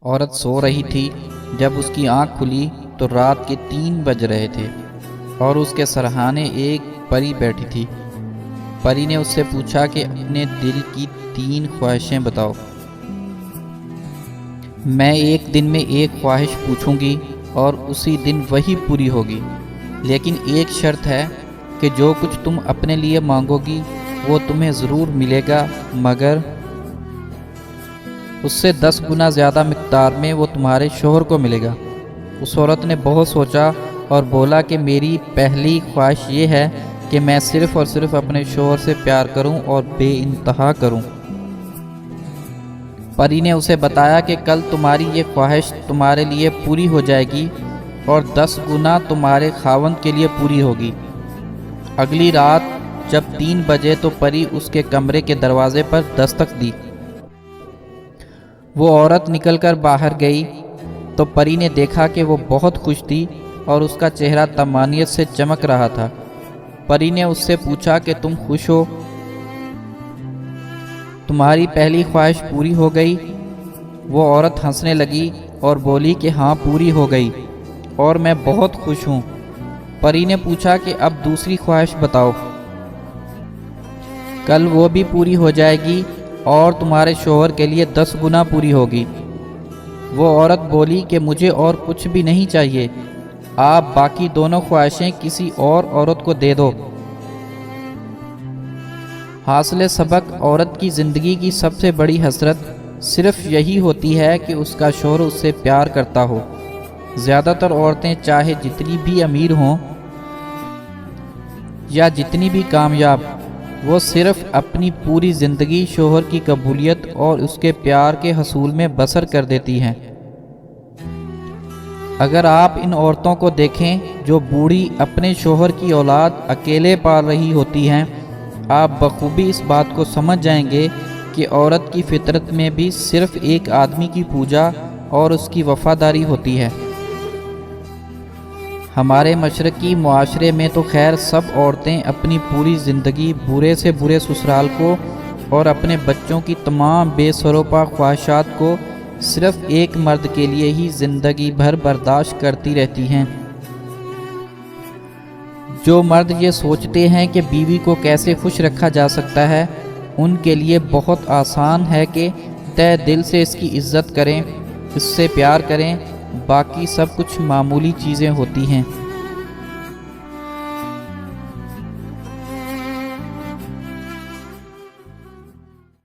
عورت سو رہی تھی۔ جب اس کی آنکھ کھلی تو رات کے 3 بج رہے تھے اور اس کے سرہانے ایک پری بیٹھی تھی۔ پری نے اس سے پوچھا کہ اپنے دل کی 3 خواہشیں بتاؤ۔ میں ایک دن میں ایک خواہش پوچھوں گی اور اسی دن وہی پوری ہوگی، لیکن ایک شرط ہے کہ جو کچھ تم اپنے لیے مانگو گی وہ تمہیں ضرور ملے گا، مگر اس سے 10 گنا زیادہ مقدار میں وہ تمہارے شوہر کو ملے گا۔ اس عورت نے بہت سوچا اور بولا کہ میری پہلی خواہش یہ ہے کہ میں صرف اور صرف اپنے شوہر سے پیار کروں اور بے انتہا کروں۔ پری نے اسے بتایا کہ کل تمہاری یہ خواہش تمہارے لیے پوری ہو جائے گی اور 10 گنا تمہارے خاوند کے لیے پوری ہوگی۔ اگلی رات جب 3 بجے تو پری اس کے کمرے کے دروازے پر دستک دی۔ وہ عورت نکل کر باہر گئی تو پری نے دیکھا کہ وہ بہت خوش تھی اور اس کا چہرہ طمانینت سے چمک رہا تھا۔ پری نے اس سے پوچھا کہ تم خوش ہو؟ تمہاری پہلی خواہش پوری ہو گئی؟ وہ عورت ہنسنے لگی اور بولی کہ ہاں پوری ہو گئی اور میں بہت خوش ہوں۔ پری نے پوچھا کہ اب دوسری خواہش بتاؤ۔ کل وہ بھی پوری ہو جائے گی اور تمہارے شوہر کے لیے 10 گنا پوری ہوگی۔ وہ عورت بولی کہ مجھے اور کچھ بھی نہیں چاہیے، آپ باقی دونوں خواہشیں کسی اور عورت کو دے دو۔ حاصل سبق، عورت کی زندگی کی سب سے بڑی حسرت صرف یہی ہوتی ہے کہ اس کا شوہر اس سے پیار کرتا ہو۔ زیادہ تر عورتیں چاہے جتنی بھی امیر ہوں یا جتنی بھی کامیاب، وہ صرف اپنی پوری زندگی شوہر کی قبولیت اور اس کے پیار کے حصول میں بسر کر دیتی ہیں۔ اگر آپ ان عورتوں کو دیکھیں جو بوڑھی اپنے شوہر کی اولاد اکیلے پال رہی ہوتی ہیں، آپ بخوبی اس بات کو سمجھ جائیں گے کہ عورت کی فطرت میں بھی صرف ایک آدمی کی پوجا اور اس کی وفاداری ہوتی ہے۔ ہمارے مشرقی معاشرے میں تو خیر سب عورتیں اپنی پوری زندگی برے سے برے سسرال کو اور اپنے بچوں کی تمام بے سروپا خواہشات کو صرف ایک مرد کے لیے ہی زندگی بھر برداشت کرتی رہتی ہیں۔ جو مرد یہ سوچتے ہیں کہ بیوی کو کیسے خوش رکھا جا سکتا ہے، ان کے لیے بہت آسان ہے کہ تہ دل سے اس کی عزت کریں، اس سے پیار کریں، باقی سب کچھ معمولی چیزیں ہوتی ہیں۔